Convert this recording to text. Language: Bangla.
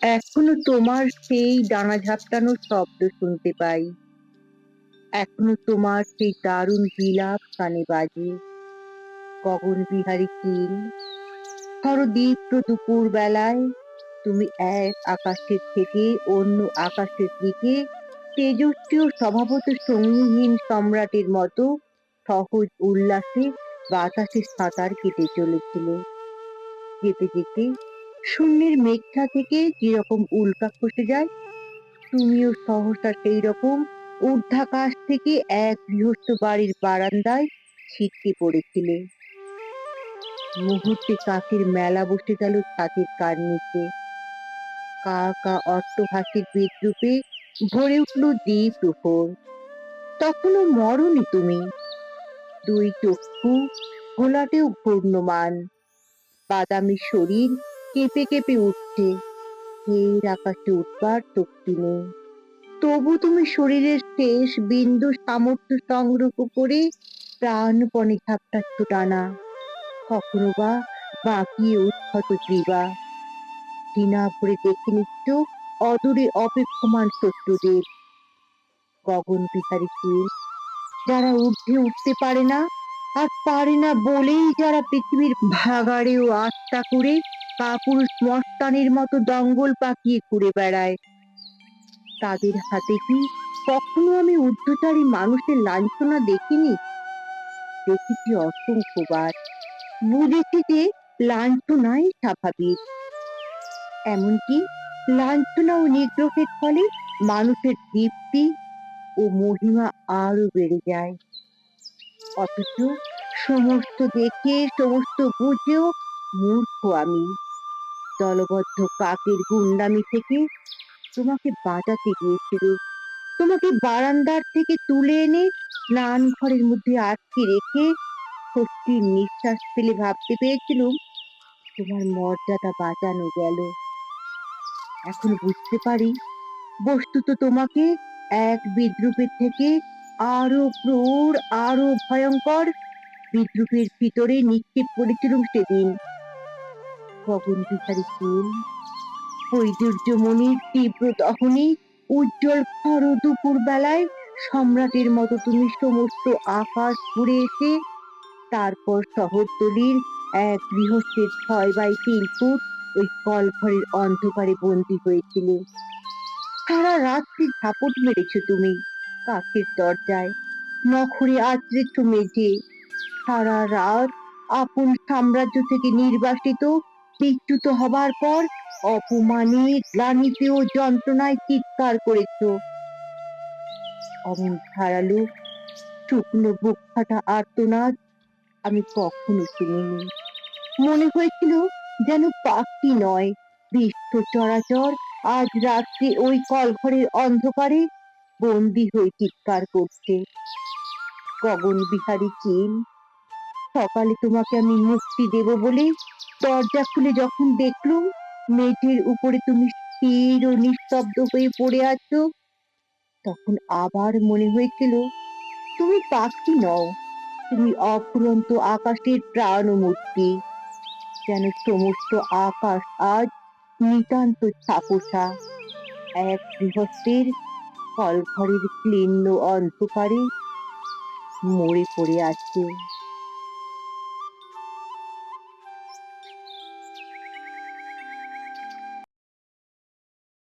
এখনো তোমার সেই ডানা ঝাপটানোর শব্দ শুনতে পাই। এখনো তোমার সেই দারুণ বিলাপ কানে বাজে। গগন বিহারী চিল, শরদীপ্ত দুপুর বেলায় তুমি এক আকাশের থেকে অন্য আকাশের দিকে তেজস্বী ও স্বভাবত সঙ্গীহীন সম্রাটের মতো সহজ উল্লাসে বাতাসে সাঁতার কেটে চলেছিলে। যেতে যেতে শূন্যের মেঘটা থেকে যেরকম উল্কা খসে যায়, তুমিও সহসা সেই রকম ঊর্ধ্বাকাশ থেকে এক গৃহস্থ বাড়ির বারান্দায় ছিটকে পড়েছিলে। মুহূর্তে কাকের মেলা বসে গেল ছাদের কার্নিচে। কা কা অট্টহাসির বিদ্রুপে ভরে উঠল দ্বীপ প্রহর। তখনও মরনি তুমি, দুই চক্ষু ঘোলাটেও ঘূর্ণমান, বাদামি শরীর কেঁপে কেঁপে উঠছে, ফের আকাশে উঠবার শক্তি নেই। তবু তুমি শরীরের শেষ বিন্দু সামর্থ্য সংগ্রহ করে প্রাণপণে ঝাপটাচ্ছ টানা, কখনো বা বাঁকিয়ে উৎক্ষত গ্রীবা। ঘৃণা ভরে দেখে নিচ্ছ অদূরে অপেক্ষমান শত্রুদের। গগন বিহারী চিল, যারা ঊর্ধ্বে উঠতে পারে না, আর পারে না বলেই যারা পৃথিবীর ভাগাড়েও আত্মা করে কাপুরুষ মস্তানের মতো দঙ্গল পাকিয়ে ঘুরে বেড়ায়, তাদের হাতে কি কখনো আমি ঊর্ধ্বচারী মানুষের লাঞ্ছনা দেখিনি? দেখেছি অসংখ্যবার, বুঝেছি যে লাঞ্ছনাই স্বাভাবিক। এমনকি লাঞ্ছনা ও নিগ্রহের ফলে মানুষের দীপ্তি ও মহিমা আরো বেড়ে যায়। অথচ সমস্ত দেখে সমস্ত বুঝেও মূর্খ আমি। দলবদ্ধ কাকের গুন্ডামি থেকে তোমাকে বাঁচাতে গিয়েছিল, তোমাকে বারান্দার থেকে তুলে এনে স্নান ঘরের মধ্যে আটকে রেখে স্বস্তির নিঃশ্বাস ফেলে ভাবতে পেরেছিলুম তোমার মর্যাদা বাঁচানো গেল। এখন বুঝতে পারি, বস্তুত তোমাকে এক বিদ্রুপের থেকে আরো ক্রূর, আরো ভয়ঙ্কর বিদ্রুপের ভিতরে নিক্ষেপ করেছিলুম সেদিন। গগন বিহারী চিল, বৈদুর্যমণির তীব্র দহনে উজ্জ্বল খর দুপুর বেলায় সম্রাটের মতো তুমি সমস্ত আকাশ ঘুরে এসে তারপর শহরতলির এক গৃহস্থের 6x3 ফুট ওই কলঘরের অন্ধকারে বন্দী হয়েছিলে। সারা রাত্রি ঝাপট মেরেছ তুমি কাকের দরজায়, নখরে আঁচড়েছ মেঝে। সারা রাত আপন সাম্রাজ্য থেকে নির্বাসিত, বিচ্যুত হবার পর অপমানে, গ্লানিতে ও যন্ত্রণায় চিৎকার করেছ। অমন ধারালো শুকনো বুক ফাটা আর্তনাদ আমি কখনো শুনিনি। মনে হয়েছিল যেন পাখি নয়, বিশ্ব চরাচর আজ রাত্রে ওই কলঘরের অন্ধকারে বন্দী হয়ে চিৎকার করছে। গগন বিহারী চিল, সকালে তোমাকে আমি মুক্তি দেব বলে দরজা খুলে যখন দেখলুম মেঝের উপরে তুমি স্থির ও নিস্তব্ধ হয়ে পড়ে আছো, তখন আবার মনে হয়েছিল তুমি পাখি নও, তুমি অফুরন্ত আকাশের প্রাণমূর্তি। যেন সমস্ত আকাশ আজ নিতান্ত ছাপোষা, এক গৃহস্থের কলঘরের ক্লিন্ন অন্ধকারে মরে পড়ে আছে।